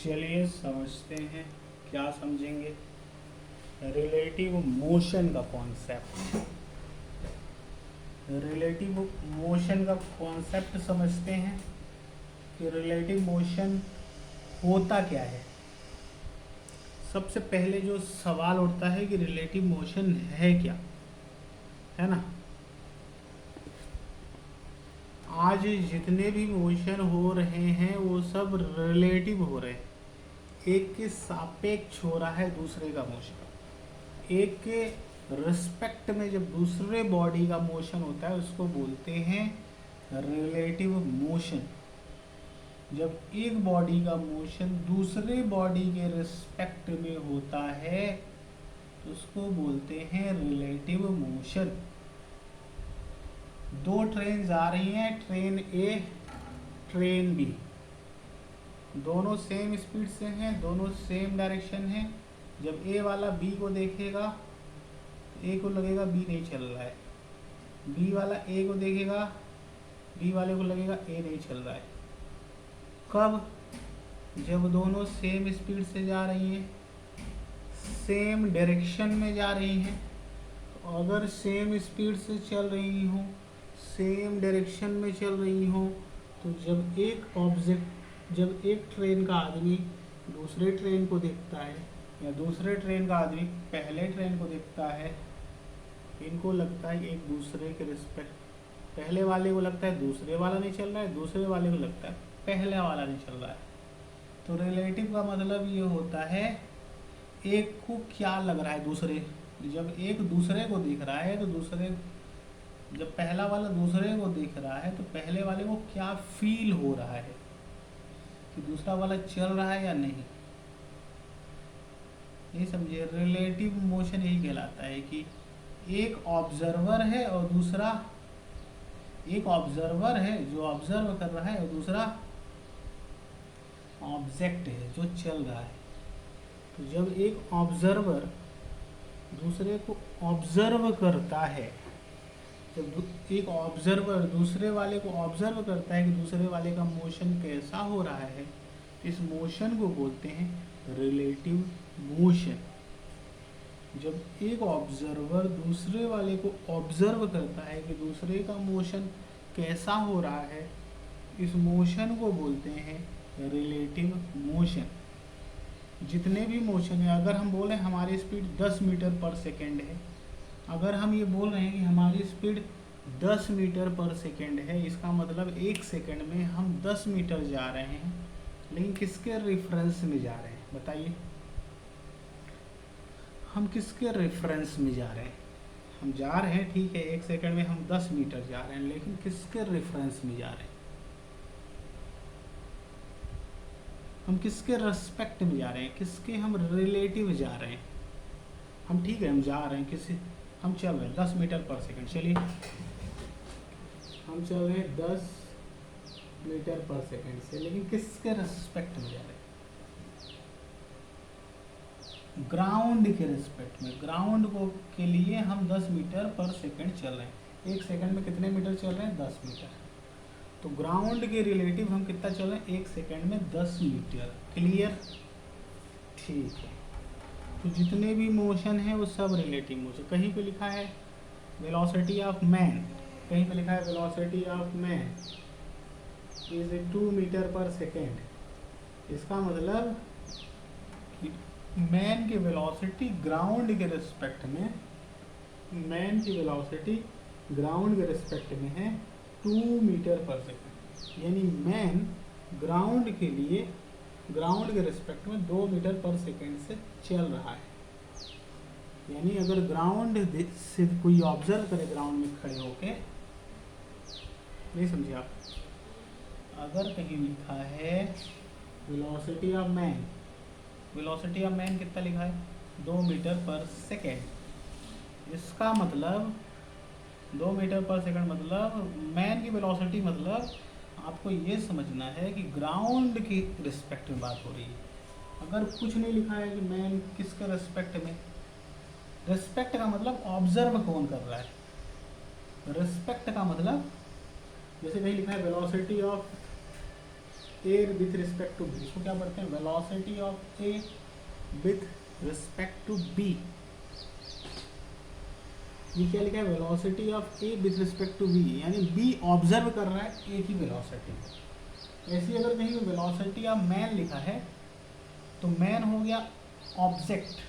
चलिए समझते हैं। क्या समझेंगे? रिलेटिव मोशन का कॉन्सेप्ट। रिलेटिव मोशन का कॉन्सेप्ट समझते हैं कि रिलेटिव मोशन होता क्या है। सबसे पहले जो सवाल उठता है कि रिलेटिव मोशन है क्या, है ना। आज जितने भी मोशन हो रहे हैं वो सब रिलेटिव हो रहे हैं। एक के सापेक्ष हो रहा है दूसरे का मोशन। एक के रिस्पेक्ट में जब दूसरे बॉडी का मोशन होता है उसको बोलते हैं रिलेटिव मोशन। जब एक बॉडी का मोशन दूसरे बॉडी के रिस्पेक्ट में होता है तो उसको बोलते हैं रिलेटिव मोशन। दो ट्रेन जा रही हैं, ट्रेन ए ट्रेन बी, दोनों सेम स्पीड से हैं, दोनों सेम डायरेक्शन है। जब ए वाला बी को देखेगा ए को लगेगा बी नहीं चल रहा है, बी वाला ए को देखेगा बी वाले को लगेगा ए नहीं चल रहा है। कब? जब दोनों सेम स्पीड से जा रही हैं, सेम डायरेक्शन में जा रही हैं। तो अगर सेम स्पीड से चल रही हो, सेम डायरेक्शन में चल रही हो, तो जब एक ट्रेन का आदमी दूसरे ट्रेन को देखता है या दूसरे ट्रेन का आदमी पहले ट्रेन को देखता है, इनको लगता है एक दूसरे के रिस्पेक्ट। पहले वाले को लगता है दूसरे वाला नहीं चल रहा है, दूसरे वाले को लगता है पहले वाला नहीं चल रहा है। तो रिलेटिव का मतलब ये होता है एक को क्या लग रहा है दूसरे। जब एक दूसरे को दिख रहा है तो जब पहला वाला दूसरे को दिख रहा है तो पहले वाले को क्या फील हो रहा है कि दूसरा वाला चल रहा है या नहीं। ये समझिए, रिलेटिव मोशन यही कहलाता है कि एक ऑब्जर्वर है और दूसरा, एक ऑब्जर्वर है जो ऑब्जर्व कर रहा है और दूसरा ऑब्जेक्ट है जो चल रहा है। तो जब एक ऑब्जर्वर दूसरे को ऑब्जर्व करता है, जब एक ऑब्जर्वर दूसरे वाले को ऑब्जर्व करता है कि दूसरे वाले का मोशन कैसा हो रहा है, इस मोशन को बोलते हैं रिलेटिव मोशन। जब एक ऑब्जर्वर दूसरे वाले को ऑब्जर्व करता है कि दूसरे का मोशन कैसा हो रहा है, इस मोशन को बोलते हैं रिलेटिव मोशन। जितने भी मोशन है, अगर हम बोले हमारी स्पीड 10 मीटर पर सेकेंड है, अगर हम ये बोल रहे हैं कि हमारी स्पीड 10 मीटर पर सेकेंड है, इसका मतलब एक सेकेंड में हम 10 मीटर जा रहे हैं। लेकिन किसके रेफरेंस में जा रहे हैं बताइए? हम किसके रेफरेंस में जा रहे हैं? हम जा रहे हैं, ठीक है, एक सेकेंड में हम 10 मीटर जा रहे हैं, लेकिन किसके रेफरेंस में जा रहे हैं? हम किसके रेस्पेक्ट में जा रहे हैं? किसके हम रिलेटिव जा रहे हैं? हम ठीक है, हम जा रहे हैं किसी, हम चल रहे हैं 10 मीटर पर सेकंड। चलिए हम चल रहे हैं 10 मीटर पर सेकंड से, लेकिन किसके रेस्पेक्ट में जा रहे हैं? ग्राउंड के रिस्पेक्ट में। ग्राउंड को के लिए हम 10 मीटर पर सेकंड चल रहे हैं। एक सेकंड में कितने मीटर चल रहे हैं? 10 मीटर। तो ग्राउंड के रिलेटिव हम कितना चल रहे हैं? एक सेकंड में 10 मीटर। क्लियर? ठीक है। तो जितने भी मोशन है वो सब रिलेटिव मोशन। कहीं पे लिखा है वेलोसिटी ऑफ मैन, कहीं पे लिखा है velocity of man is 2 metre per second. इसका मतलब कि मैन की वेलोसिटी ग्राउंड के रिस्पेक्ट में, मैन की वेलोसिटी ग्राउंड के रिस्पेक्ट में है 2 मीटर पर सेकेंड। यानी मैन ग्राउंड के लिए, ग्राउंड के रिस्पेक्ट में 2 मीटर पर सेकेंड से चल रहा है। यानी अगर ग्राउंड से कोई ऑब्जर्व करे, ग्राउंड में खड़े होके, नहीं समझे आप? अगर कहीं लिखा है velocity of man, velocity of man कितना लिखा है? 2 मीटर पर सेकेंड। इसका मतलब 2 मीटर पर सेकंड मतलब मैन की वेलोसिटी, मतलब आपको ये समझना है कि ग्राउंड की रिस्पेक्ट में बात हो रही है। अगर कुछ नहीं लिखा है कि मैन किसके रिस्पेक्ट में, रिस्पेक्ट का मतलब ऑब्जर्व कौन कर रहा है। रिस्पेक्ट का मतलब जैसे कहीं लिखा है velocity of A with respect to B, इसको क्या पढ़ते हैं, velocity of A with respect to B. ये क्या लिखा है, velocity of A with respect to B, यानी बी ऑब्जर्व कर रहा है ए की वेलोसिटी। ऐसी अगर कहीं वेलोसिटी ऑफ मैन लिखा है तो मैन हो गया object,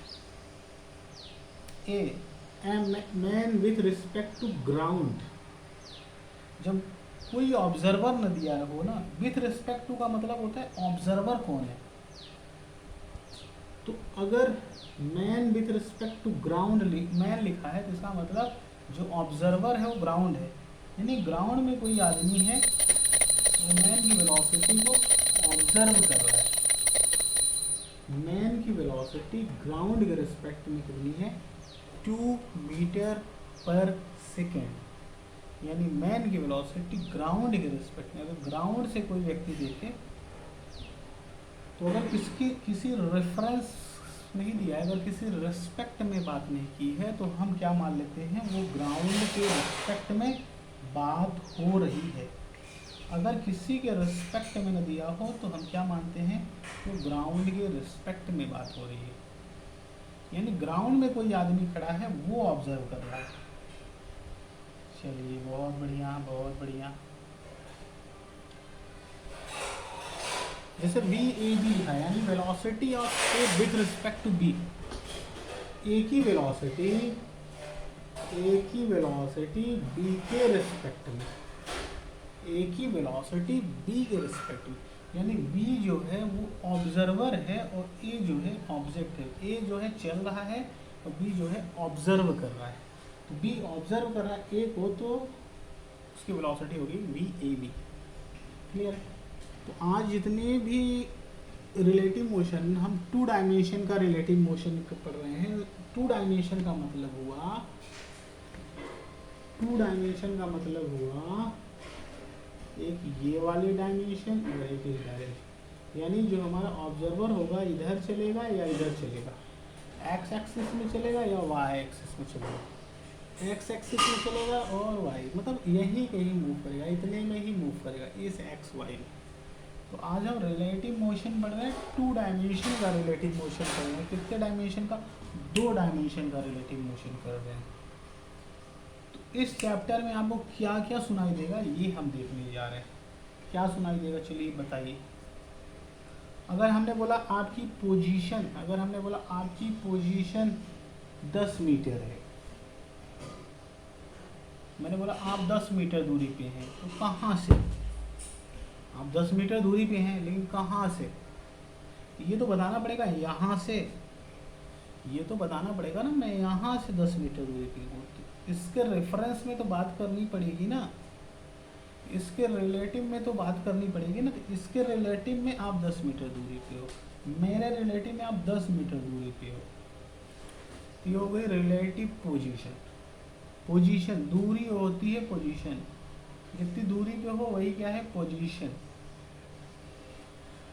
A man with respect to ground. जब कोई ऑब्जर्वर न दिया हो ना, विथ रिस्पेक्ट टू का मतलब होता है ऑब्जर्वर कौन है। तो अगर man with respect to ground man लिखा है तो इसका मतलब जो ऑब्जर्वर है वो ग्राउंड है, यानी ग्राउंड में कोई आदमी है वो मैन की वेलोसिटी को ऑब्जर्व कर रहा है। मैन की वेलोसिटी ग्राउंड के रिस्पेक्ट में कितनी है, 2 मीटर पर सेकेंड, यानी मैन की वेलोसिटी ग्राउंड के रिस्पेक्ट में। अगर ग्राउंड से कोई व्यक्ति देखे तो अगर किसी रेफरेंस नहीं दिया है, अगर किसी रिस्पेक्ट में बात नहीं की है तो हम क्या मान लेते हैं, वो ग्राउंड के रिस्पेक्ट में बात हो रही है। अगर किसी के रिस्पेक्ट में न दिया हो तो हम क्या मानते हैं, वो ग्राउंड के रिस्पेक्ट में बात हो रही है, यानी ग्राउंड में कोई आदमी खड़ा है वो ऑब्जर्व कर रहा है। चलिए बहुत बढ़िया बहुत बढ़िया। जैसे वी ए बी लिखा है, यानी velocity of A with respect to B. A की वेलोसिटी बी के रिस्पेक्ट में, ए की वेलोसिटी बी के रिस्पेक्ट में, यानी बी जो है वो ऑब्जर्वर है और ए जो है ऑब्जेक्ट है। ए जो है चल रहा है और बी जो है ऑब्जर्व कर रहा है। तो बी ऑब्जर्व कर रहा है ए को, तो उसकी वेलोसिटी होगी वी ए बी। क्लियर। तो आज जितने भी रिलेटिव मोशन, हम 2 डायमेंशन का रिलेटिव मोशन पढ़ रहे हैं। 2 डायमेंशन का मतलब हुआ, 2 डायमेंशन का मतलब हुआ एक ये वाली डायमेंशन और एक इस डायरेक्शन, यानी जो हमारा ऑब्जर्वर होगा इधर चलेगा या इधर चलेगा, एक्स एक्सिस में चलेगा या वाई एक्सिस में चलेगा। एक्स एक्सिस में चलेगा और वाई, मतलब यही कहीं मूव करेगा, इतने में ही मूव करेगा, इस एक्स वाई में। तो आज हम रिलेटिव मोशन पढ़ रहे हैं, 2 डायमेंशन का रिलेटिव मोशन पढ़ रहे हैं। कितने डायमेंशन का, 2 डायमेंशन का रिलेटिव मोशन कर रहे हैं। इस चैप्टर में आपको क्या क्या सुनाई देगा ये हम देखने जा रहे हैं। क्या सुनाई देगा, चलिए बताइए। अगर हमने बोला आपकी पोजीशन, अगर हमने बोला आपकी पोजीशन 10 मीटर है, मैंने बोला आप 10 मीटर दूरी पे हैं, तो कहाँ से आप 10 मीटर दूरी पे हैं, लेकिन कहाँ से, ये तो बताना पड़ेगा। यहाँ से, ये तो बताना पड़ेगा ना, मैं यहाँ से 10 मीटर दूरी पे हूँ। इसके रेफरेंस में तो बात करनी पड़ेगी ना, इसके रिलेटिव में तो बात करनी पड़ेगी ना। तो इसके रिलेटिव में आप 10 मीटर दूरी पे हो, मेरे रिलेटिव में आप 10 मीटर दूरी पे हो। तो ये हो गई रिलेटिव पोजीशन। पोजीशन दूरी होती है, पोजीशन जितनी दूरी पे हो वही क्या है, पोजीशन।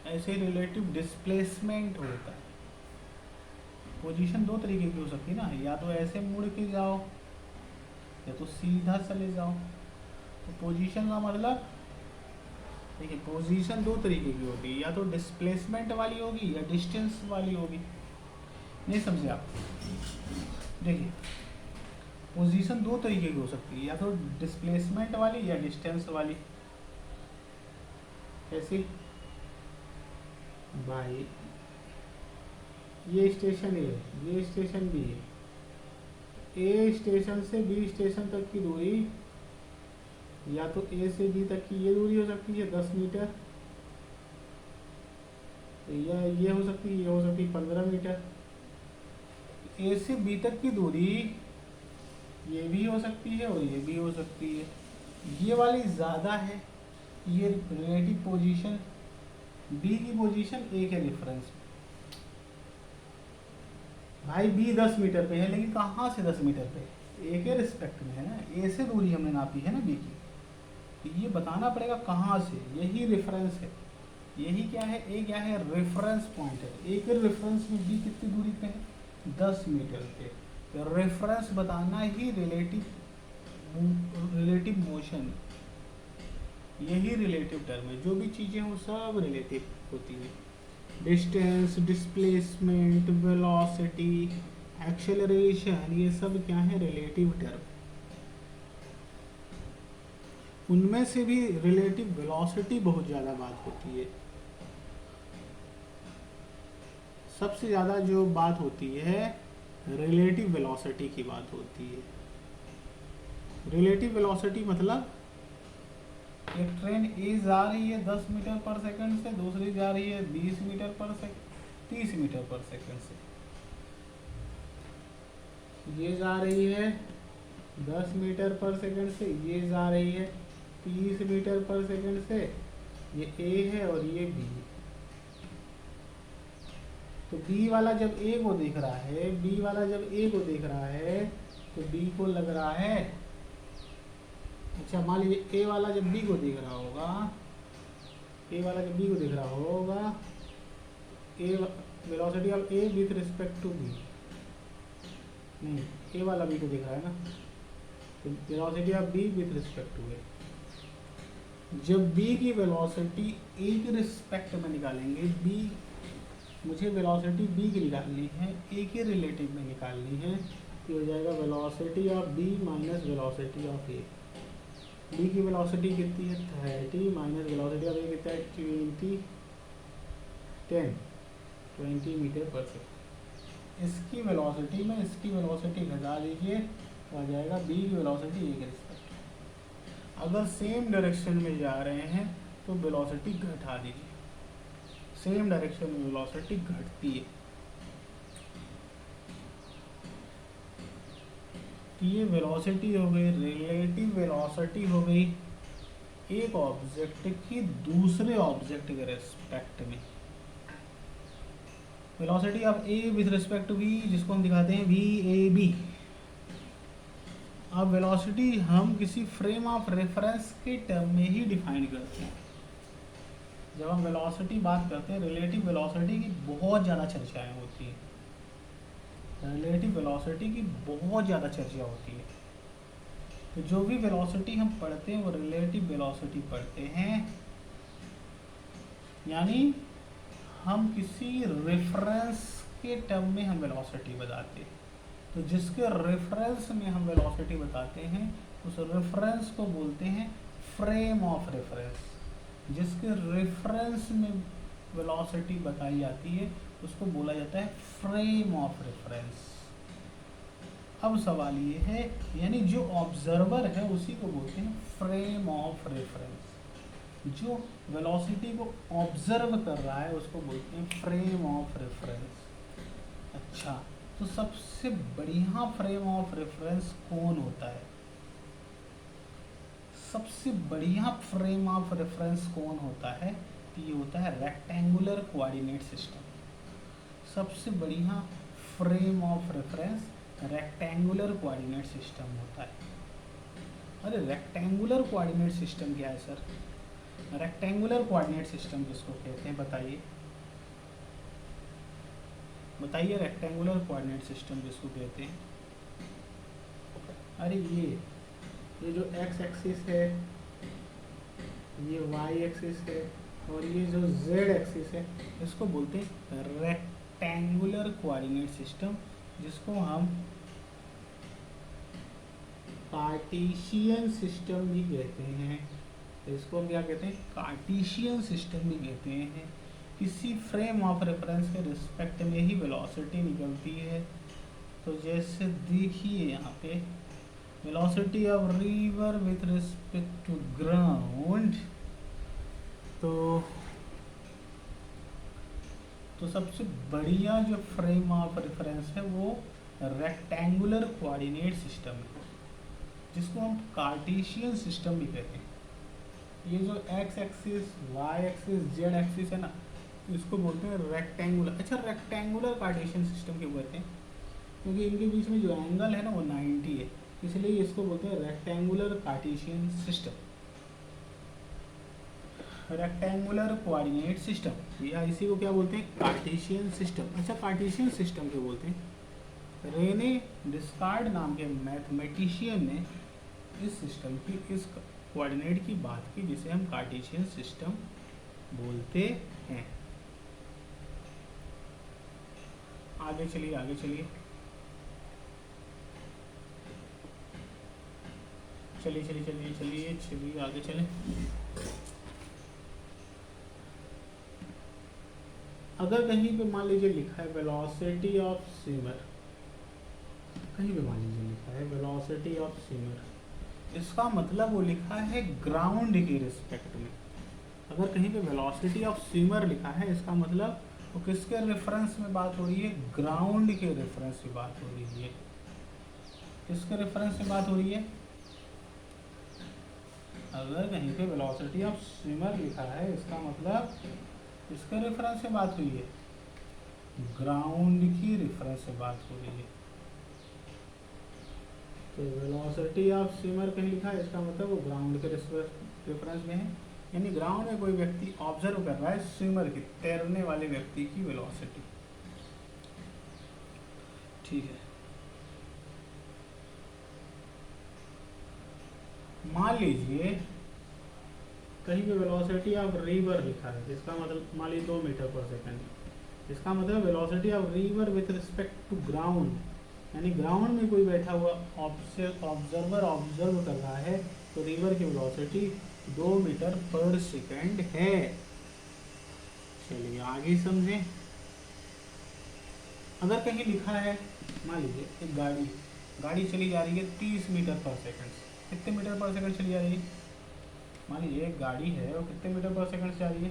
ऐसे रिलेटिव डिस्प्लेसमेंट होता है। पोजीशन 2 तरीके की हो सकती है ना, या तो ऐसे मुड़ के जाओ या तो सीधा चले जाओ। तो पोजीशन का मतलब देखिए, पोजीशन 2 तरीके की होगी, या तो डिस्प्लेसमेंट वाली होगी या डिस्टेंस वाली होगी। नहीं समझे आप, देखिए पोजीशन 2 तरीके की हो सकती है, या तो डिस्प्लेसमेंट वाली या डिस्टेंस वाली। कैसी भाई, ये स्टेशन है, ये स्टेशन भी है, ए स्टेशन से बी स्टेशन तक की दूरी, या तो ए से बी तक की ये दूरी हो सकती है 10 मीटर, या ये हो सकती है, ये हो सकती है 15 मीटर। ए से बी तक की दूरी ये भी हो सकती है और ये भी हो सकती है। ये वाली ज़्यादा है, ये रिलेटिव पोजीशन, बी की पोजीशन ए के रेफरेंस में। भाई बी 10 मीटर पे है, लेकिन कहाँ से 10 मीटर पे, ए के रिस्पेक्ट में है ना, ए से दूरी हमने नापी है ना बी की। तो ये बताना पड़ेगा कहाँ से, यही रेफरेंस है, यही क्या है, ए क्या है, रेफरेंस पॉइंट है। ए के रेफरेंस में बी कितनी दूरी पे है, 10 मीटर पे। तो रेफरेंस बताना ही रिलेटिव मोशन, यही रिलेटिव टर्म है, जो भी चीज़ें वो सब रिलेटिव होती हैं। डिस्टेंस, डिस्प्लेसमेंट, वेलोसिटी, एक्सेलरेशन, ये सब क्या है, रिलेटिव टर्म। उनमें से भी रिलेटिव वेलोसिटी बहुत ज़्यादा बात होती है। सबसे ज़्यादा जो बात होती है रिलेटिव वेलोसिटी की बात होती है। रिलेटिव वेलोसिटी मतलब एक ट्रेन ए जा रही है 10 मीटर पर सेकंड से, दूसरी जा रही है 20 metre per second, 30 metre per second से। ये जा रही है 10 मीटर पर सेकंड से, ये जा रही है 30 मीटर पर सेकंड से। ये ए है और ये बी है। तो बी वाला जब ए को देख रहा है, बी वाला जब ए को देख रहा है तो बी को लग रहा है, अच्छा मान लीजिए ए वाला जब बी को देख रहा होगा, ए वाला जब बी को देख रहा होगा, A velocity of A with respect to B, नहीं ए वाला बी को देख रहा है ना, तो velocity of B with respect to A. जब बी की वेलोसिटी ए के रिस्पेक्ट में निकालेंगे, बी मुझे वेलोसिटी बी की निकालनी है, ए के रिलेटिव में निकालनी है, तो हो जाएगा velocity of B minus velocity of A. B की वेलोसिटी कितनी है 30 माइनस वेलोसिटी ऑफ ए कितना है 20 मीटर पर सेकंड। इसकी वेलोसिटी में इसकी वेलोसिटी घटा दीजिए तो आ जाएगा बी की वेलोसिटी ए के रिस्पेक्ट। अगर सेम डायरेक्शन में जा रहे हैं तो वेलोसिटी घटा दीजिए, सेम डायरेक्शन में वेलोसिटी घटती है। तो ये वेलोसिटी हो गई, रिलेटिव वेलोसिटी हो गई एक ऑब्जेक्ट की दूसरे ऑब्जेक्ट के रिस्पेक्ट में। Velocity of A with respect to B, जिसको हम दिखाते हैं वी ए बी। अब वेलोसिटी हम किसी फ्रेम ऑफ रेफरेंस के टर्म में ही डिफाइन करते हैं। जब हम वेलोसिटी बात करते हैं, रिलेटिव वेलोसिटी की बहुत ज़्यादा चर्चाएं होती हैं, रिलेटिव वेलोसिटी की बहुत ज़्यादा चर्चा होती है। तो जो भी वेलोसिटी हम पढ़ते हैं वो रिलेटिव वेलोसिटी पढ़ते हैं, यानी हम किसी रेफरेंस के टर्म में हम वेलोसिटी बताते हैं। तो जिसके रेफरेंस में हम वेलोसिटी बताते हैं उस रेफरेंस को बोलते हैं फ्रेम ऑफ रेफरेंस। जिसके रेफरेंस में वेलोसिटी बताई जाती है उसको बोला जाता है फ्रेम ऑफ रेफरेंस। अब सवाल ये है, यानी जो ऑब्जर्वर है उसी को बोलते हैं फ्रेम ऑफ रेफरेंस। जो वेलोसिटी को ऑब्जर्व कर रहा है उसको बोलते हैं फ्रेम ऑफ रेफरेंस। अच्छा, तो सबसे बढ़िया फ्रेम ऑफ रेफरेंस कौन होता है? सबसे बढ़िया फ्रेम ऑफ रेफरेंस कौन होता है? तो ये होता है रेक्टेंगुलर कोऑर्डिनेट सिस्टम। सबसे बढ़िया frame of reference rectangular coordinate system होता है। अरे रेक्टेंगुलर कोऑर्डिनेट सिस्टम क्या है सर? रेक्टेंगुलर कोऑर्डिनेट सिस्टम किसको कहते हैं बताइए, बताइए रेक्टेंगुलर कोऑर्डिनेट सिस्टम किसको कहते हैं? अरे ये जो एक्स एक्सिस है, ये वाई एक्सिस है और ये जो जेड एक्सिस है, इसको बोलते हैं रेक्टेंगुलर कोऑर्डिनेट सिस्टम, जिसको हम कार्टेशियन सिस्टम भी कहते हैं। इसको हम क्या कहते हैं? कार्टेशियन सिस्टम भी कहते हैं। किसी फ्रेम ऑफ रेफरेंस के रिस्पेक्ट में ही वेलोसिटी निकलती है। तो जैसे देखिए यहाँ पे velocity of river with respect to ground, तो सबसे बढ़िया जो फ्रेम ऑफ रेफरेंस है वो रेक्टेंगुलर कोऑर्डिनेट सिस्टम है, जिसको हम कार्टेशियन सिस्टम भी कहते हैं। ये जो X axis, Y axis, Z axis है ना, इसको बोलते हैं रेक्टेंगुलर। अच्छा, रेक्टेंगुलर कार्टेशियन सिस्टम क्यों कहते हैं? क्योंकि इनके बीच में जो एंगल है ना वो 90 है, इसलिए इसको बोलते हैं rectangular Cartesian system, rectangular coordinate system, या इसी को क्या बोलते हैं? Cartesian system. अच्छा, कार्टेशियन सिस्टम क्यों बोलते हैं? रेने डिस्कार्ड नाम के मैथमेटिशियन ने इस सिस्टम की, इस कोऑर्डिनेट की बात की, जिसे हम कार्टेशियन सिस्टम बोलते हैं। आगे चलिए, आगे चलिए, चलिए चलिए चलिए चलिए चलिए आगे चलें। अगर कहीं पे मान लीजिए लिखा है वेलोसिटी ऑफ स्विमर, कहीं पे मान लीजिए लिखा है वेलोसिटी ऑफ स्विमर, इसका मतलब वो लिखा है ग्राउंड के रिस्पेक्ट में। अगर कहीं पे वेलोसिटी ऑफ स्विमर लिखा है, इसका मतलब वो किसके रेफरेंस में बात हो रही है? ग्राउंड के रेफरेंस में बात हो रही है। किसके रेफरेंस में बात हो रही है? अगर कहीं पे वेलोसिटी ऑफ स्विमर लिखा है, इसका मतलब इसके रेफरेंस से बात हुई है, ग्राउंड की रेफरेंस से बात हो रही है। तो वेलोसिटी ऑफ स्विमर कहीं लिखा है, इसका मतलब वो ग्राउंड के रेफरेंस में है, यानी ग्राउंड में कोई व्यक्ति ऑब्जर्व कर रहा है स्विमर की, तैरने वाले व्यक्ति की वेलोसिटी। ठीक है, मान लीजिए कहीं पे वेलोसिटी ऑफ रिवर लिखा है, इसका मतलब मान लीजिए 2 मीटर पर सेकंड, इसका मतलब velocity of river with respect to ground, यानी ग्राउंड में कोई बैठा हुआ ऑब्जर्वर ऑब्जर्व कर रहा है, तो रिवर की वेलोसिटी 2 मीटर पर सेकंड है। चलिए आगे समझें। अगर कहीं लिखा है, मान लीजिए एक गाड़ी चली जा रही है 30 मीटर पर सेकंड से, कितने मीटर पर सेकंड चली जा रही है? मान लीजिए एक गाड़ी है, वो कितने मीटर पर सेकंड से जा रही है?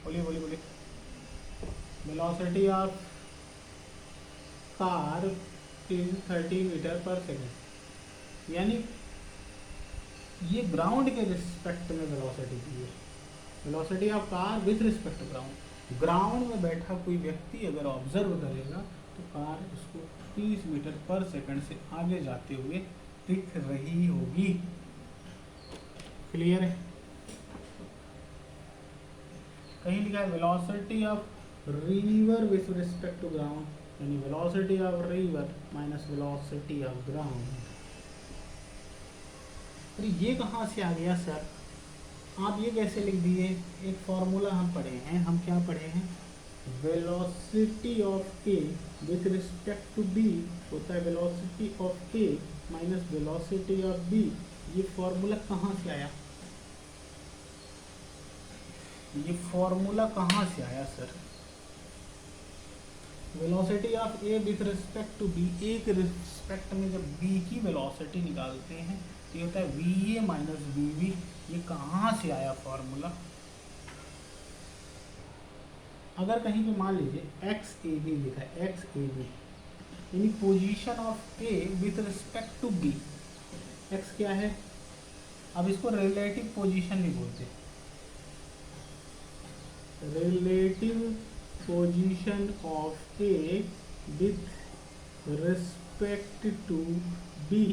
बोलिए बोलिए बोलिए। Velocity of car is 30 metre per second, यानी ये ग्राउंड के रिस्पेक्ट में वेलोसिटी दी है। Velocity of car with respect to ground, ground में बैठा कोई व्यक्ति अगर ऑब्जर्व करेगा तो कार उसको 30 मीटर पर सेकंड से आगे जाते हुए दिख रही होगी। क्लियर है? कहीं लिखा है velocity of river with respect to ground, यानी velocity of river minus velocity of ground. अरे ये कहाँ से आ गया सर? आप ये कैसे लिख दिए? एक फॉर्मूला हम पढ़े हैं, हम क्या पढ़े हैं? Velocity of A with respect to B होता है velocity of A minus velocity of B. ये फॉर्मूला कहाँ से आया? ये फॉर्मूला कहाँ से आया sir? Velocity of A with respect to B, A के रिस्पेक्ट में जब बी की वेलोसिटी निकालते हैं तो ये होता है V A minus B V. ये कहाँ से आया फॉर्मूला? अगर कहीं पे मान लीजिए एक्स ए बी लिखा है, एक्स ए बी यानी position of A with respect to B. X क्या है? अब इसको रिलेटिव पोजीशन भी बोलते हैं, relative position of A with respect to B.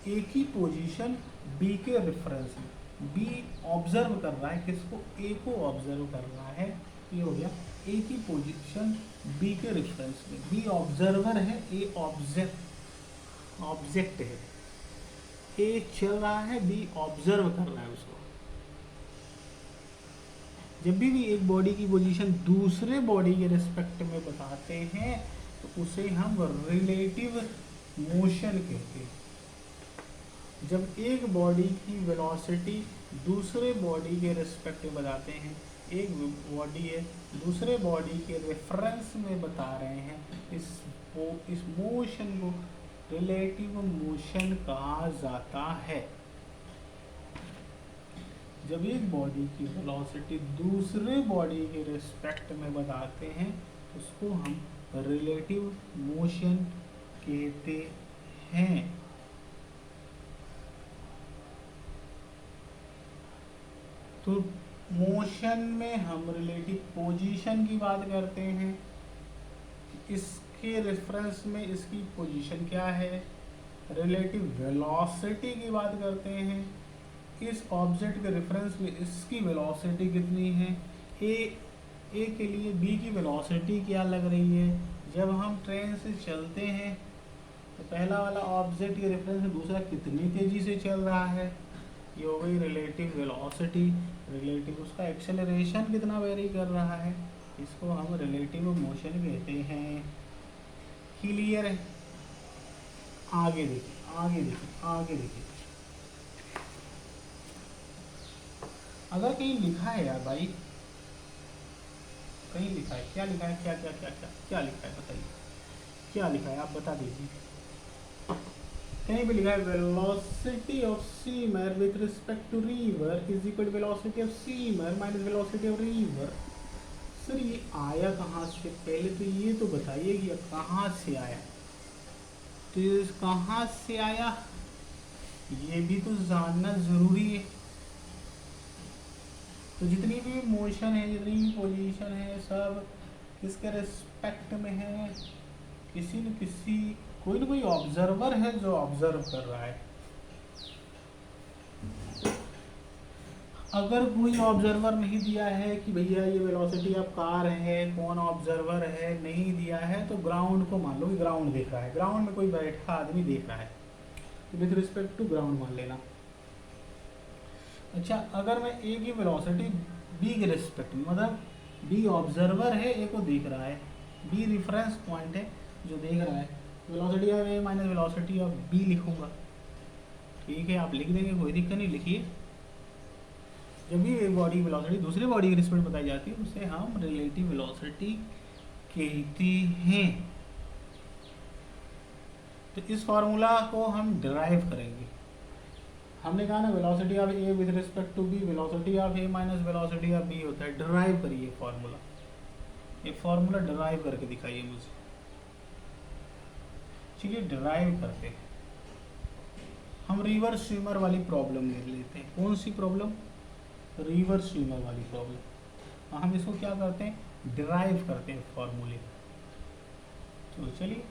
A की पोजीशन बी के रेफरेंस में, बी ऑब्जर्व कर रहा है किसको? ए को ऑब्जर्व कर रहा है। ये हो गया ए की पोजीशन बी के रेफरेंस में। बी ऑब्जर्वर है, ए ऑब्जेक्ट है। ए चल रहा है, बी ऑब्जर्व कर रहा है उसको। जब भी एक बॉडी की पोजीशन दूसरे बॉडी के रिस्पेक्ट में बताते हैं तो उसे हम रिलेटिव मोशन कहते हैं। जब एक बॉडी की वेलोसिटी दूसरे बॉडी के रिस्पेक्ट में बताते हैं, एक बॉडी है दूसरे बॉडी के रेफरेंस में बता रहे हैं, इस मोशन को रिलेटिव मोशन कहा जाता है। जब एक बॉडी की वेलोसिटी दूसरे बॉडी के रिस्पेक्ट में बताते हैं उसको हम रिलेटिव मोशन कहते हैं। तो मोशन में हम रिलेटिव पोजीशन की बात करते हैं, इसके रेफरेंस में इसकी पोजीशन क्या है। रिलेटिव वेलोसिटी की बात करते हैं, इस ऑब्जेक्ट के रेफरेंस में इसकी वेलोसिटी कितनी है। ए के लिए बी की वेलोसिटी क्या लग रही है। जब हम ट्रेन से चलते हैं तो पहला वाला ऑब्जेक्ट के रेफरेंस में दूसरा कितनी तेज़ी से चल रहा है, ये हो गई रिलेटिव वेलोसिटी। रिलेटिव उसका एक्सेलरेशन कितना वेरी कर रहा है, इसको हम रिलेटिव मोशन कहते हैं। क्लियर है? आगे देखिए, आगे देखिए, आगे देखिए। अगर कहीं लिखा है यार भाई, कहीं लिखा है, क्या लिखा है, क्या क्या क्या क्या क्या लिखा है बताइए, क्या लिखा है आप बता दीजिए। कहीं भी लिखा है velocity of steamer with respect to river is equal to velocity of steamer minus velocity of river. Sir ये आया कहाँ से, पहले तो ये तो बताइए कि कहाँ से आया, तो ये कहाँ से आया ये भी तो जानना ज़रूरी है। तो जितनी भी मोशन है, जितनी भी पोजीशन है, सब किसके रिस्पेक्ट में है, किसी न किसी, कोई ना कोई ऑब्जर्वर है जो ऑब्जर्व कर रहा है। अगर कोई ऑब्जर्वर नहीं दिया है कि भैया ये वेलोसिटी ऑफ कार है, कौन ऑब्जर्वर है, नहीं दिया है, तो ग्राउंड को मान लो कि ग्राउंड देख रहा है, ग्राउंड में कोई बैठा आदमी देख रहा है, तो विथ रिस्पेक्ट टू ग्राउंड मान लेना। अच्छा, अगर मैं ए की वेलोसिटी बी के रिस्पेक्ट में, मतलब बी ऑब्जर्वर है, ए को देख रहा है, बी रिफरेंस पॉइंट है जो देख रहा है, velocity of A minus velocity of B लिखूंगा। ठीक है, आप लिख देंगे, कोई दिक्कत नहीं, लिखिए। जब भी एक बॉडी की वेलोसिटी दूसरी बॉडी के रिस्पेक्ट बताई जाती है उसे हम रिलेटिव वेलोसिटी कहते हैं। तो इस फार्मूला को हम डिराइव करेंगे। हमने कहा ना velocity of A with respect to B, velocity of A minus velocity of B होता है। डिराइव करिए फार्मूला, ये फार्मूला डिराइव करके दिखाइए मुझे। चलिए डिराइव करते हैं। हम रिवर स्विमर वाली प्रॉब्लम ले लेते हैं। कौन सी प्रॉब्लम? रिवर स्विमर वाली प्रॉब्लम। हम इसको क्या करते हैं, डिराइव करते हैं फार्मूले। तो चलिए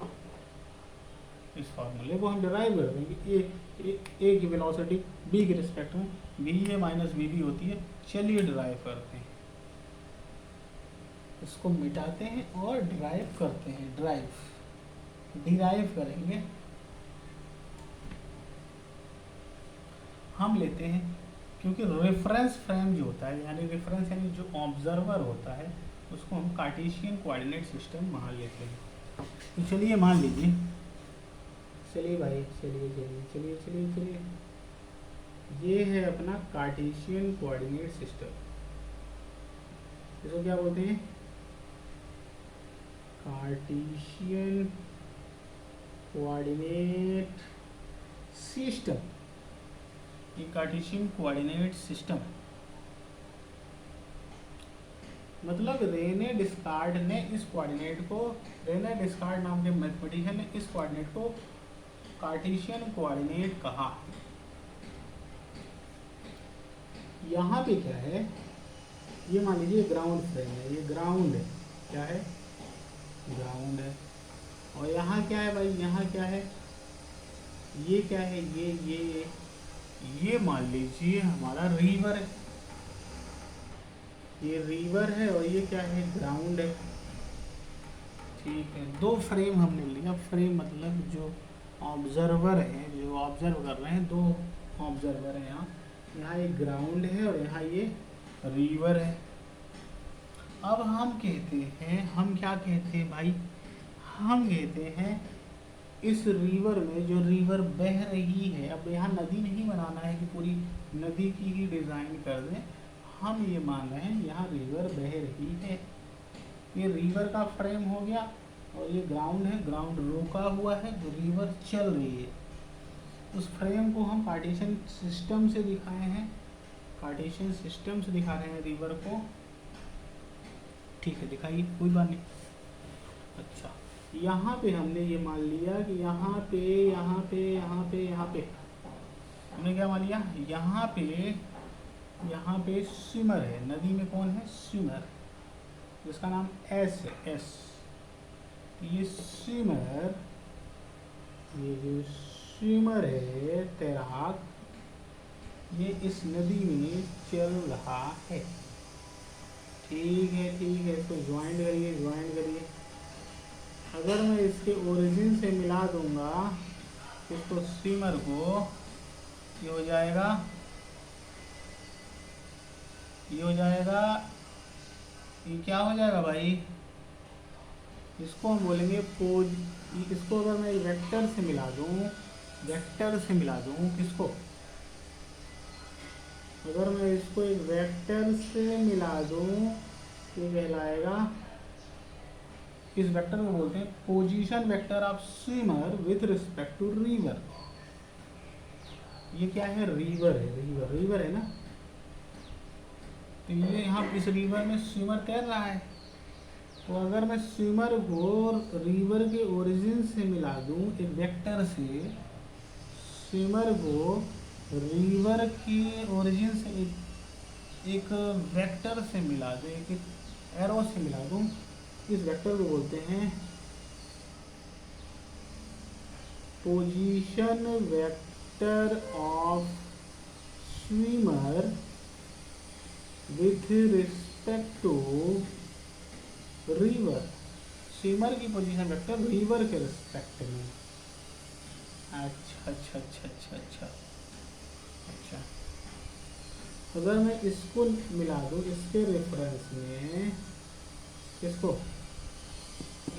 इस फार्मूले को हम डिराइव कर देंगे। ए की वेलोसिटी बी के रिस्पेक्ट में बी ए माइनस बी बी होती है। चलिए डिराइव करते हैं, इसको मिटाते हैं और डिराइव करते हैं। डिराइव करेंगे। हम लेते हैं, क्योंकि रेफरेंस फ्रेम जो होता है, यानी रेफरेंस यानी जो ऑब्जर्वर होता है, उसको हम कार्टेशियन कोऑर्डिनेट सिस्टम मान लेते हैं। तो चलिए मान लीजिए, चलिए भाई, चलिए चलिए चलिए चलिए चलिए, ये है अपना कार्टेशियन कोऑर्डिनेट सिस्टम। इसको क्या बोलते हैं? Cartesian coordinate system. ये कार्टेशियन कोऑर्डिनेट सिस्टम मतलब रेने डिस्कार्ड ने इस कोऑर्डिनेट को, रेने डिस्कार्ड नाम के मैथमेटिशियन ने इस कोऑर्डिनेट को कार्टेशियन कोऑर्डिनेट कहा। यहाँ पे क्या है, ये मान लीजिए ग्राउंड फ्रेम है, ये ग्राउंड है, क्या है? ग्राउंड है। और यहाँ क्या है भाई, यहाँ क्या है, ये क्या है, ये मान लीजिए हमारा रिवर है, ये रिवर है, और ये क्या है, ग्राउंड है। ठीक है, दो फ्रेम हमने लिया। फ्रेम मतलब जो ऑब्जर्वर है, जो ऑब्जर्व कर रहे हैं, दो ऑब्जर्वर है। यहाँ एक ग्राउंड है और यहाँ ये रिवर है। अब हम कहते हैं, हम क्या कहते हैं भाई, हम कहते हैं इस रिवर में, जो रिवर बह रही है, अब यहाँ नदी नहीं बनाना है कि पूरी नदी की ही डिज़ाइन कर दें, हम ये मान रहे हैं यहाँ रिवर बह रही है। ये रिवर का फ्रेम हो गया, और ये ग्राउंड है, ग्राउंड रुका हुआ है, रिवर चल रही है। उस फ्रेम को हम कार्टेशियन सिस्टम से दिखाए हैं, कार्टेशियन सिस्टम से दिखा रहे हैं रिवर को। ठीक है, दिखाइए, कोई बात नहीं। अच्छा, यहाँ पे हमने ये मान लिया कि यहाँ पे, यहाँ पे, यहाँ पे, यहाँ पे हमने क्या मान लिया, यहाँ पे स्विमर है। नदी में कौन है? स्विमर, जिसका नाम एस है, एस। ये स्विमर, ये जो स्विमर है तैराक, ये इस नदी में चल रहा है। ठीक है, ठीक है, इसको ज्वाइन करिए, ज्वाइन करिए। अगर मैं इसके ओरिजिन से मिला दूंगा इसको, स्विमर को, ये हो जाएगा ये हो जाएगा, ये क्या हो जाएगा भाई, इसको हम बोलेंगे पोज। इसको अगर मैं वेक्टर से मिला दूँ, वेक्टर से मिला दूँ किसको, अगर मैं इसको एक वेक्टर से मिला दूँ, ये कहलाएगा, इस वेक्टर को बोलते हैं position vector of swimmer with respect to river. ये क्या है, रिवर है, रिवर रिवर है ना। तो ये यहाँ इस रिवर में स्विमर तैर रहा है, तो अगर मैं स्विमर को रिवर के ओरिजिन से मिला दूँ एक वेक्टर से, स्विमर को रिवर के ओरिजिन से एक वेक्टर से मिला दूँ, एक एरो से मिला दूँ, इस वेक्टर को बोलते हैं position vector of swimmer with respect to river. Swimmer की पोजीशन वेक्टर रिवर के रिस्पेक्ट में। अच्छा अच्छा अच्छा अच्छा अच्छा अच्छा, अगर मैं इसको मिला दूँ इसके रेफरेंस में, किसको,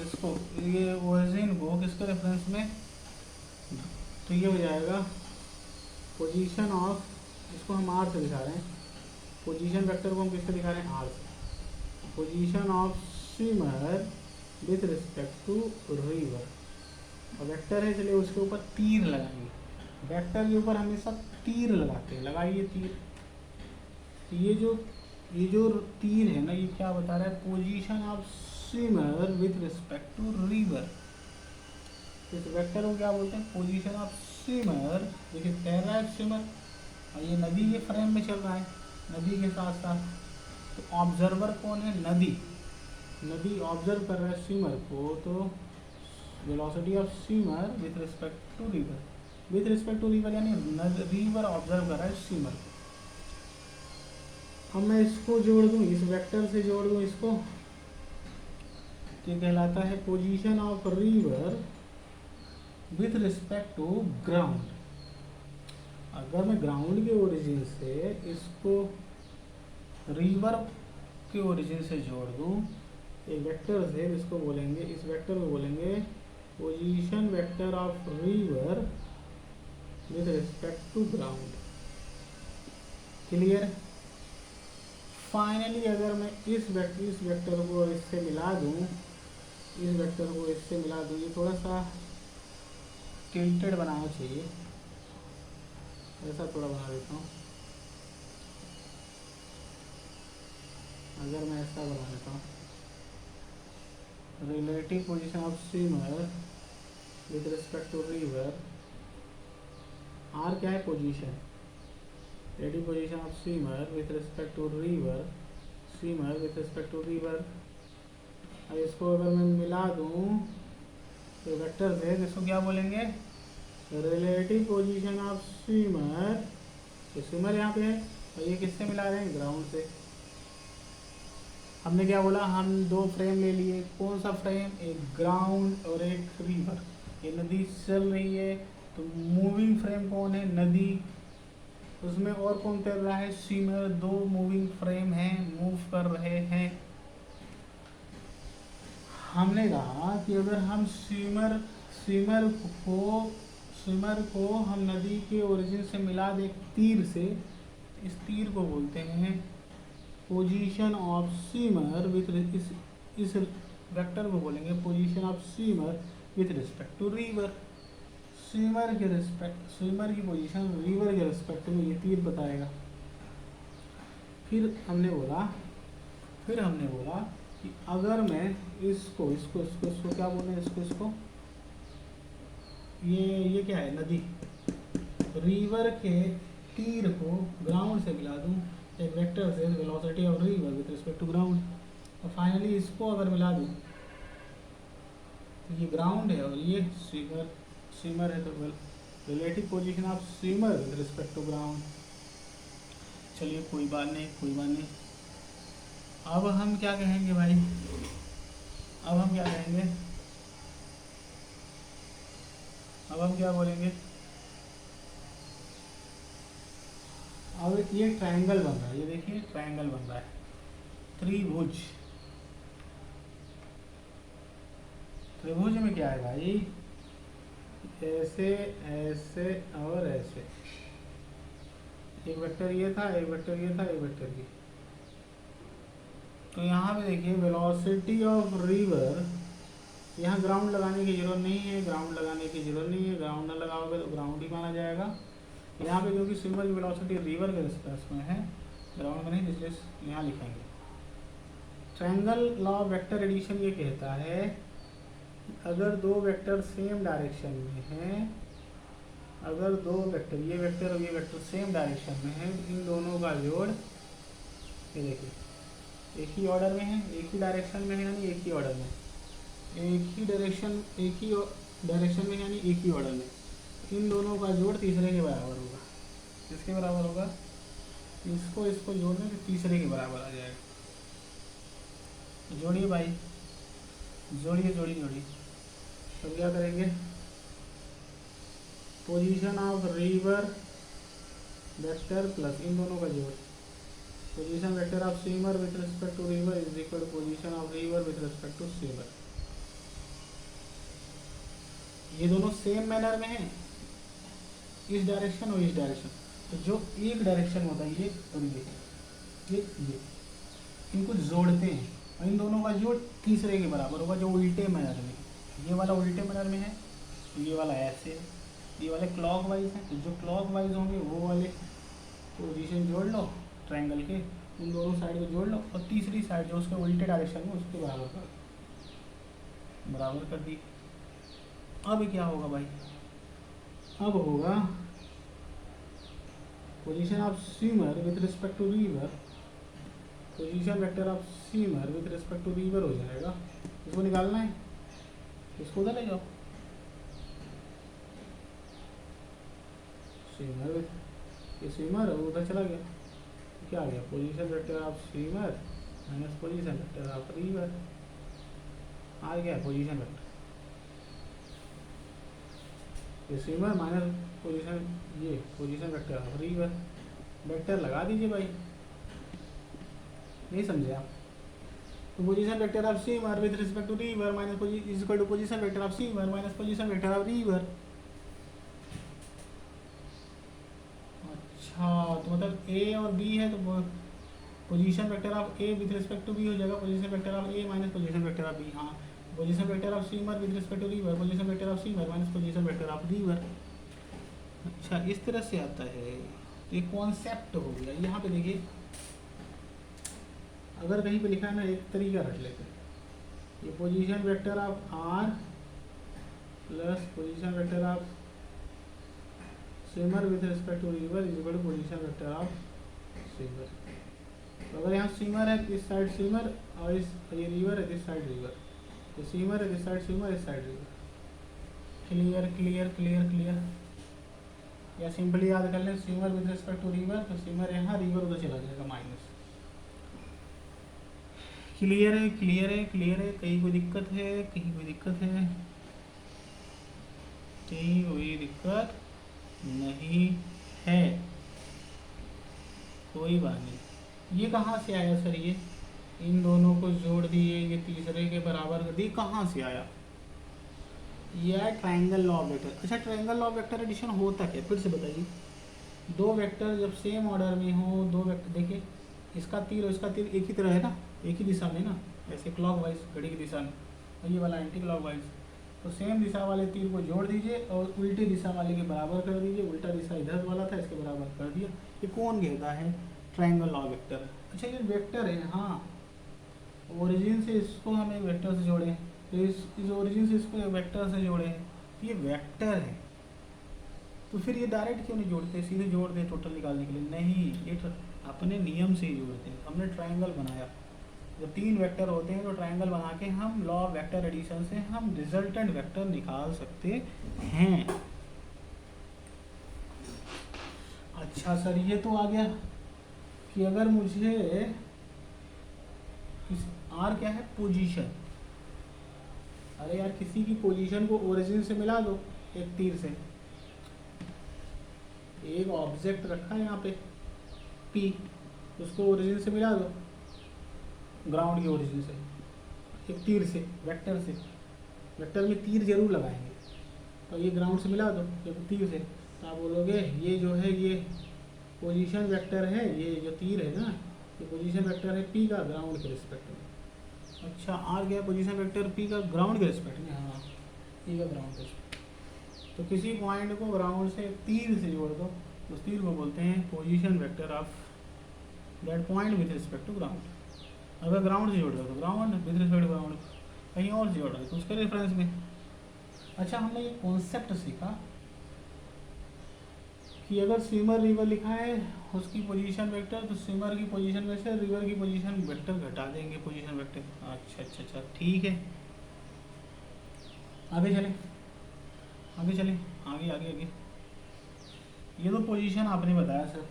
इसको, ये ओरिजिन को किसके रेफरेंस में, तो ये हो जाएगा पोजीशन ऑफ, इसको हम आर से दिखा रहे हैं, पोजीशन वेक्टर को हम किससे दिखा रहे हैं, आर से, position of swimmer with respect to river. और वेक्टर है इसलिए उसके ऊपर तीर लगाएंगे, वेक्टर के ऊपर हमेशा तीर लगाते हैं, लगाइए तीर। तो ये जो तीर है ना, ये क्या बता रहा है, position of swimmer with respect to river. इस वेक्टर को क्या बोलते हैं, पोजीशन ऑफ स्विमर। देखिए तैर रहा है स्विमर और ये नदी के फ्रेम में चल रहा है, नदी के साथ साथ। तो ऑब्जर्वर कौन है, नदी, नदी ऑब्जर्व कर रहा है स्विमर को, तो velocity of swimmer with respect to river, with respect to river यानी रिवर ऑब्जर्व कर रहा है स्विमर को। अब मैं इसको जोड़ दूँ, इस वेक्टर से जोड़ दूँ इसको, ये कहलाता है position of river with respect to ground. अगर मैं ग्राउंड के ओरिजिन से इसको रिवर के ओरिजिन से जोड़ दूँ एक वेक्टर से, इसको बोलेंगे, इस वेक्टर को बोलेंगे position vector of river with respect to ground. Clear. Finally अगर मैं इस वेक्टर को इससे मिला दूँ, इस वेक्टर को इससे मिला दूँ, ये थोड़ा सा टिल्टेड बनाना चाहिए, ऐसा थोड़ा बना देता हूँ। अगर मैं ऐसा बना देता हूँ, relative position of swimmer with respect to river, R क्या है, position, relative position of swimmer with respect to river, swimmer with respect to river. अब इसको अगर मैं मिला दूँ तो वेक्टर से, इसको क्या बोलेंगे, रिलेटिव पोजीशन ऑफ स्विमर। तो स्विमर यहाँ पे है और ये किससे मिला रहे हैं, ग्राउंड से। हमने क्या बोला, हम दो फ्रेम ले लिए, कौन सा फ्रेम, एक ग्राउंड और एक रिवर। ये नदी चल रही है तो मूविंग फ्रेम कौन है, नदी, उसमें और कौन तैर रहा है, स्विमर। दो मूविंग फ्रेम हैं, मूव कर रहे हैं। हमने कहा कि अगर हम स्विमर को हम नदी के ओरिजिन से मिला दें तीर से, इस तीर को बोलते हैं पोजीशन ऑफ स्विमर विथ, इस वेक्टर को बोलेंगे position of swimmer with respect to river. Swimmer की पोजीशन रिवर के रिस्पेक्ट में ये तीर बताएगा। फिर हमने बोला कि अगर मैं इसको क्या बोल रहे हैं, इसको ये क्या है, नदी, रिवर के तीर को ग्राउंड से मिला दूं एक वेक्टर से, velocity of river with respect to ground. और फाइनली इसको अगर मिला दूं तो ये ग्राउंड है और ये स्विमर है, तो relative position of swimmer with respect to ground. चलिए कोई बात नहीं। अब हम क्या कहेंगे भाई, अब हम क्या बोलेंगे, अब ये ट्रायंगल बन रहा है, ये देखिए ट्रायंगल बन रहा है, त्रिभुज। त्रिभुज में क्या है भाई, ऐसे ऐसे और ऐसे, एक वेक्टर ये था, एक वेक्टर ये था, एक वेक्टर ये। तो यहाँ पे देखिए वेलोसिटी ऑफ रिवर, यहाँ ग्राउंड लगाने की जरूरत नहीं है, ग्राउंड लगाने की जरूरत नहीं है, ग्राउंड ना लगाओगे तो ग्राउंड ही माना जाएगा। यहाँ पे क्योंकि स्विमर की वेलोसिटी रिवर के रिस्पेक्ट में है, ग्राउंड में नहीं, इसलिए यहाँ लिखेंगे। Triangle law of vector addition ये कहता है अगर दो वेक्टर सेम डायरेक्शन में हैं, अगर दो वेक्टर, ये वेक्टर और ये वेक्टर सेम डायरेक्शन में है, इन दोनों का जोड़, ये देखिए एक ही ऑर्डर में है, एक ही डायरेक्शन में है, यानी एक ही ऑर्डर में, एक ही डायरेक्शन में यानी एक ही ऑर्डर में, इन दोनों का जोड़ तीसरे के बराबर होगा। किसके बराबर होगा, इसको जोड़ दें तो तीसरे के बराबर आ जाएगा। जोड़िए भाई, जोड़िए। तो क्या करेंगे, position of river vector plus इन दोनों का जोड़, position vector of swimmer with respect to river is equal to position of river with respect to swimmer. ये दोनों सेम मैनर में हैं, इस डायरेक्शन और इस डायरेक्शन, तो जो एक डायरेक्शन होता है ये और ये इनको जोड़ते हैं, और इन दोनों का जोड़ तीसरे के बराबर होगा जो उल्टे मैनर में, ये वाला उल्टे मैनर में है, ये वाला ऐसे, ये वाले क्लॉक वाइज हैं, तो जो क्लॉक वाइज होंगे वो वाले पोजीशन जोड़ लो ट्रायंगल के, उन दोनों साइड को जोड़ लो, और तीसरी साइड जो उसके उल्टे डायरेक्शन में उसके बराबर कर दी। अब क्या होगा भाई, अब होगा position of swimmer with respect to river, position vector of swimmer with respect to river हो जाएगा। इसको निकालना है, इसको उधर ले जाओ, स्विमर विथ, ये स्विमर है उधर चला गया, क्या आ गया, position vector of swimmer minus position vector of river, आ गया पोजीशन वेक्टर, ये स्विमर माइनस पोजीशन, ये position vector of river, vector लगा दीजिए भाई, नहीं समझे आप। तो position vector of swimmer with respect to river minus is equal to position vector of swimmer minus position vector of river. अच्छा, तो मतलब ए और बी है, तो position vector of A with respect to B हो जाएगा position vector of A minus position vector of B. हाँ, position vector of swimmer with respect to river, position vector of swimmer minus position vector of river. अच्छा, इस तरह से आता है, तो ये कॉन्सेप्ट हो गया। यहाँ पे देखिए, अगर कहीं पे लिखा है ना, एक तरीका रख लेते हैं, ये position vector of R plus position vector of swimmer with respect to river is equal to position vector of swimmer. तो अगर यहाँ स्विमर है इस साइड स्विमर, और ये रिवर है इस साइड रिवर, तो स्विमर है इस साइड स्विमर, इस side river. Clear clear clear clear, या सिंपली याद कर लें, swimmer with respect to river, तो स्विमर यहाँ, रिवर उधर चला जाएगा माइनस। क्लियर है क्लियर है क्लियर है, कहीं कोई दिक्कत है, कहीं कोई दिक्कत है, कहीं कोई दिक्कत नहीं है, कोई बात नहीं। ये कहाँ से आया सर, ये इन दोनों को जोड़ दिए, ये तीसरे के बराबर कर दिए, कहाँ से आया, ये है ट्रायंगल लॉ ऑफ वेक्टर। अच्छा, triangle law of vector addition होता क्या, फिर से बताइए। दो वेक्टर जब सेम ऑर्डर में हो, दो वेक्टर देखिए, इसका तीर और इसका तीर एक ही तरह है ना, एक ही दिशा में ना, ऐसे क्लॉक वाइज घड़ी की दिशा में, और ये वाला एंटी क्लॉक वाइज, तो सेम दिशा वाले तीर को जोड़ दीजिए और उल्टी दिशा वाले के बराबर कर दीजिए, उल्टा दिशा इधर वाला था इसके बराबर कर दिया। ये कौन कहता है, ट्रायंगल लॉ वेक्टर। अच्छा, ये वेक्टर है, हाँ, ओरिजिन से इसको हम एक वेक्टर से जोड़े, तो इस ओरिजिन से इसको एक वेक्टर से जोड़े, तो ये वेक्टर है। तो फिर ये डायरेक्ट क्यों नहीं जोड़ते, सीधे जोड़ दें टोटल निकालने के लिए, नहीं, ये अपने नियम से ही जोड़ते हैं। हमने ट्रायंगल बनाया, जब तीन वेक्टर होते हैं तो ट्रायंगल बना के हम लॉ ऑफ वेक्टर एडिशन से हम रिजल्टेंट वेक्टर निकाल सकते हैं। अच्छा सर, ये तो आ गया कि अगर मुझे इस आर क्या है, पोजीशन, अरे यार किसी की पोजीशन को ओरिजिन से मिला दो एक तीर से, एक ऑब्जेक्ट रखा है यहाँ पे, पी, उसको ओरिजिन से मिला दो, ग्राउंड की ओरिजिन से एक तीर से, वेक्टर से, वेक्टर में तीर जरूर लगाएंगे। तो ये ग्राउंड से मिला दो जब तीर से, तो आप बोलोगे ये जो है ये पोजीशन वेक्टर है, ये जो तीर है ना ये पोजीशन वेक्टर है पी का ग्राउंड के रिस्पेक्ट में। अच्छा, आर गया पोजीशन वेक्टर पी का ग्राउंड के रिस्पेक्ट में, हाँ पी का ग्राउंड के रिस्पेक्ट। तो किसी पॉइंट को ग्राउंड से तीर से जोड़ दो, उस तीर को बोलते हैं position vector of that point with respect to ground. अगर ग्राउंड से जोड़ दो तो ground with respect to ground, कहीं और से जोड़ रहे तो उसके रेफरेंस में। अच्छा, हमने ये कॉन्सेप्ट सीखा कि अगर स्विमर रिवर लिखा है उसकी पोजीशन वेक्टर, तो स्विमर की पोजीशन में से रिवर की पोजीशन वेक्टर घटा देंगे पोजीशन वेक्टर। अच्छा अच्छा अच्छा, ठीक है, आगे चलें, आगे चलें, आगे आगे आगे। ये तो पोजीशन आपने बताया सर,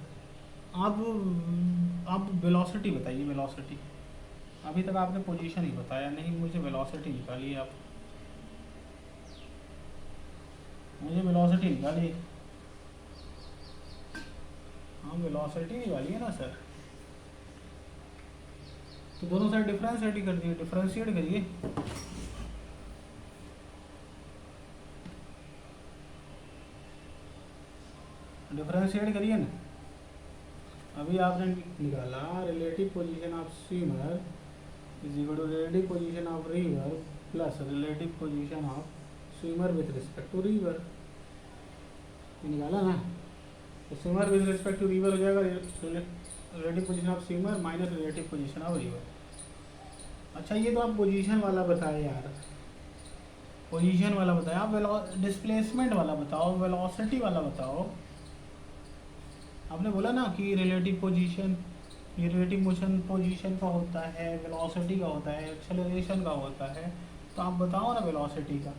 आप वेलोसिटी बताइए, वेलोसिटी। अभी तक आपने पोजीशन ही बताया नहीं, मुझे वेलोसिटी निकालिए आप, मुझे वेलोसिटी निकालिए। हाँ वेलोसिटी निकालिए ना सर। तो दोनों साइड डिफरेंशिएट कर दिए, डिफरेंशिएट करिए। डिफरेंशिएट करिए ना। अभी आपने निकाला relative position of swimmer is equal to relative position of river plus relative position of swimmer with respect to river, निकाला ना। तो swimmer with respect to river हो जाएगा relative position of swimmer minus relative position of river. अच्छा, ये तो आप position वाला बताए यार, पोजीशन वाला बताया, आप डिस्प्लेसमेंट वाला बताओ, वेलोसिटी वाला बताओ। आपने बोला ना कि रिलेटिव पोजीशन, ये रिलेटिव मोशन पोजीशन का होता है, वेलोसिटी का होता है, एक्सेलरेशन का होता है। तो आप बताओ ना वेलोसिटी का,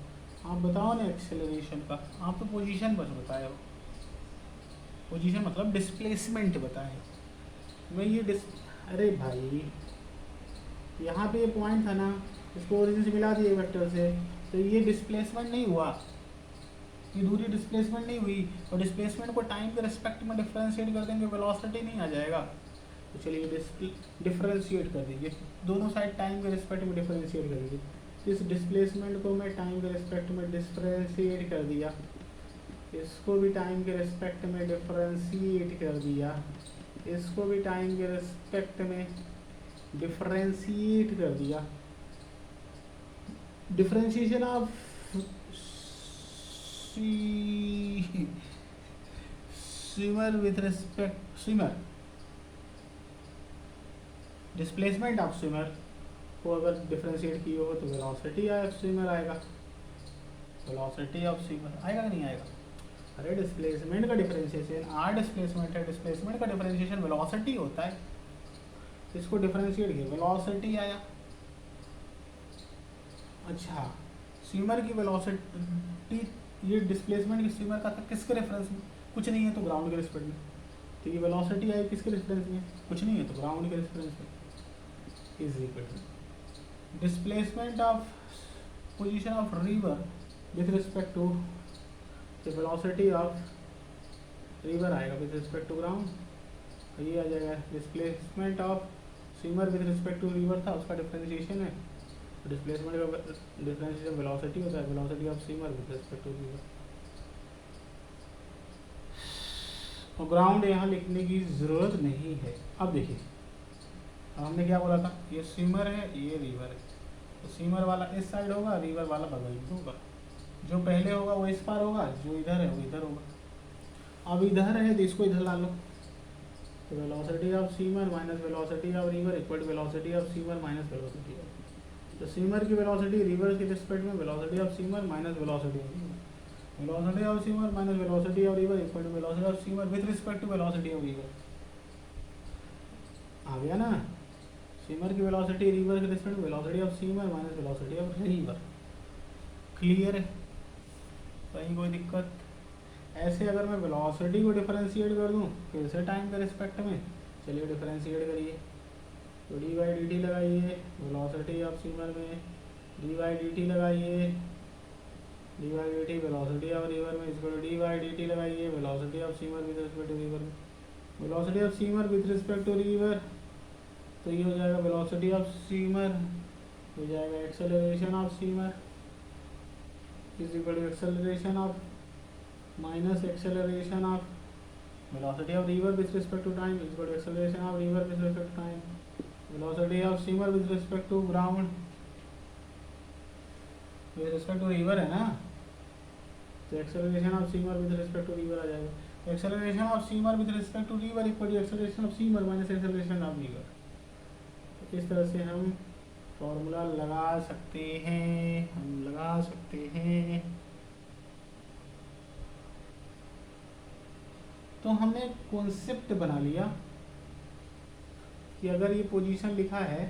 आप बताओ ना एक्सेलरेशन का। आप तो पोजीशन बस बताए हो, पोजीशन मतलब डिस्प्लेसमेंट बताए। मैं ये अरे भाई यहाँ पे ये पॉइंट था ना, इसको ओरिजिन से मिला दिए वेक्टर से, तो ये डिस्प्लेसमेंट नहीं हुआ, ये दूरी डिस्प्लेसमेंट नहीं हुई। और डिस्प्लेसमेंट को टाइम के रिस्पेक्ट में डिफरेंशिएट कर देंगे, वेलोसिटी नहीं आ जाएगा। तो चलिए डिफरेंशिएट कर दीजिए, दोनों साइड टाइम के रिस्पेक्ट में डिफरेंशिएट कर दीजिए। इस डिस्प्लेसमेंट को मैं टाइम के रिस्पेक्ट में डिफरेंशिएट कर दिया, इसको भी टाइम के रिस्पेक्ट में डिफरेंशिएट कर दिया, इसको भी टाइम के रिस्पेक्ट में डिफरेंशिएट कर दिया। Differentiation of swimmer with respect swimmer, displacement of swimmer को अगर डिफरेंशिएट किए हो तो वेलोसिटी ऑफ स्विमर आएगा, वेलोसिटी ऑफ स्विमर आएगा कि नहीं आएगा। अरे डिस्प्लेसमेंट का डिफरेंशिएशन आर डिस्प्लेसमेंट है, डिस्प्लेसमेंट का डिफरेंशिएशन वेलोसिटी होता है। इसको डिफरेंशिएट किया, वेलोसिटी आया। अच्छा, स्विमर की वेलोसिटी, ये डिस्प्लेसमेंट की स्विमर का किसके रेफरेंस में, कुछ नहीं है तो ग्राउंड के रिस्पेक्ट में। तो ये वेलोसिटी आई किसके रेफरेंस में, कुछ नहीं है तो ग्राउंड के रेफरेंस में। Is equal to displacement of position of river with respect to the velocity of river आएगा विथ रिस्पेक्ट टू ग्राउंड। ये आ जाएगा displacement of swimmer with respect to river था, उसका डिफरेंशिएशन है। डिस्प्लेसमेंट का डिफरेंशिएशन वेलोसिटी होता है, velocity of swimmer with respect to river. और ग्राउंड यहाँ लिखने की ज़रूरत नहीं है। अब देखिए, अब हमने क्या बोला था, ये स्विमर है, ये रिवर है। तो स्विमर वाला इस साइड होगा, रिवर वाला बगल में होगा। जो पहले होगा वो इस पार होगा, जो इधर है वो इधर होगा। अब इधर है तो इसको इधर ला लो, तो velocity of swimmer minus velocity of river equal to velocity of swimmer minus velocity of. तो स्विमर की वेलोसिटी रिवर के रिस्पेक्ट में velocity of swimmer minus velocity of river, velocity of swimmer minus velocity of river equal to velocity of swimmer with respect to velocity of river. आ गया ना, swimmer की velocity river के respect में velocity of swimmer minus velocity of river. Clear है, कहीं कोई दिक्कत। ऐसे अगर मैं वेलोसिटी को डिफरेंशिएट कर दूं फिर से टाइम के रिस्पेक्ट में, चलिए डिफरेंशिएट करिए। तो डी बाई डी टी लगाइए वेलोसिटी ऑफ स्विमर में, डी बाई डी टी लगाइए, D by D T velocity of river में, इसको डी बाई डी टी लगाइए velocity of swimmer with respect to river में। Velocity of steamer with respect to river, तो ये हो जाएगा वेलोसिटी ऑफ स्टीमर, हो जाएगा acceleration of steamer is equal to acceleration of minus acceleration of velocity of river with respect to time is equal to acceleration of river with respect to time. Velocity of steamer with respect to ground with respect to river है ना, तो acceleration of steamer with respect to river आ जाएगा. Acceleration of steamer with respect to river equal to acceleration of steamer minus acceleration of river. तो इस तरह से हम formula लगा सकते हैं. तो हमने कॉन्सेप्ट बना लिया कि अगर ये पोजीशन लिखा है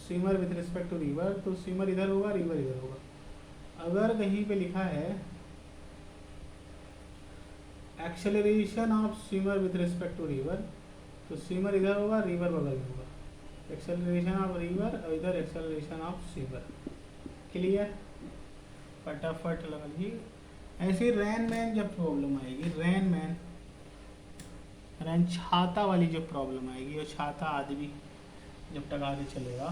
steamer with respect to river, तो स्टीमर इधर होगा, रिवर इधर होगा. अगर कहीं पे लिखा है acceleration of steamer with respect to river, तो स्टीमर इधर होगा, रिवर बगल में होगा. एक्सेलरेशन ऑफ रिवर और इधर एक्सेलरेशन ऑफ स्टीमर. क्लियर? फटाफट लगाइए. ऐसे रैन मैन जब प्रॉब्लम आएगी, रैन छाता वाली जो प्रॉब्लम आएगी, वो छाता आदमी जब तक आगे चलेगा,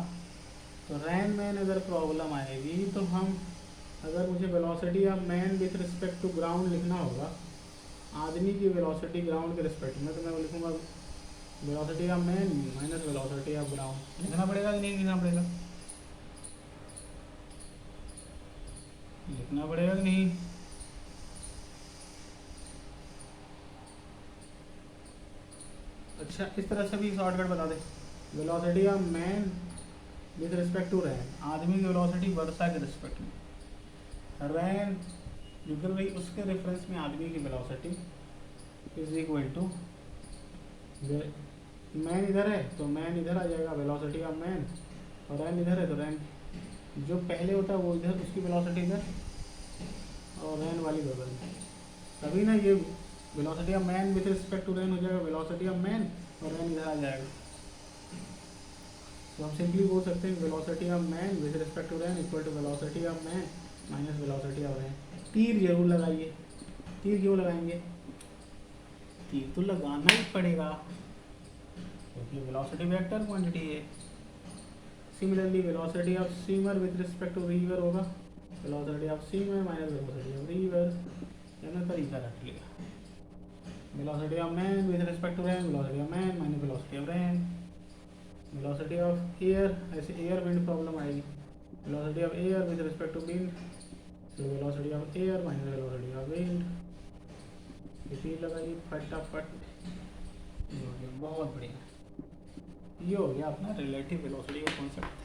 तो रैन मैन अगर प्रॉब्लम आएगी, तो हम अगर मुझे velocity of man with respect to ground लिखना होगा, आदमी की वेलोसिटी ग्राउंड के रिस्पेक्ट में, तो मैं लिखूँगा velocity of man minus velocity of ground. लिखना पड़ेगा कि नहीं लिखना पड़ेगा? लिखना पड़ेगा कि नहीं? अच्छा, इस तरह से भी शॉर्टकट बता दे. Velocity of man with respect to rain, आदमी की वेलोसिटी वर्षा के रिस्पेक्ट में, रैन जो कर रही उसके रेफरेंस में आदमी की velocity is equal to, man इधर है तो मैन इधर आ जाएगा, वेलोसिटी ऑफ मैन, और रैन इधर है तो रैन जो पहले होता है वो इधर, उसकी वेलोसिटी इधर और रैन वाली बगल में. तभी ना ये velocity of man with respect to rain हो जाएगा वेलोसिटी ऑफ मैन, और रैन इधर आ जाएगा. तो हम सिंपली बोल सकते हैं velocity of man with respect to rain equal to velocity of man minus velocity of rain. तीर जरूर लगाइए. तीर क्यों लगाएंगे? तीर तो लगाना ही पड़ेगा क्योंकि वेलोसिटी वेक्टर क्वांटिटी है. Similarly velocity of steamer with respect to river होगा velocity of steamer minus velocity of river. मैंने तरीका रख लिया. Velocity of man with respect to rain, velocity of man minus velocity of rain. Velocity of air, ऐसे air wind problem आएगी, velocity of air with respect to wind, तो velocity of air minus velocity of wind. इसी लगाइए फटाफट. ये हो गया, बहुत बढ़िया. ये हो गया अपना रिलेटिव वेलोसिटी का कॉन्सेप्ट.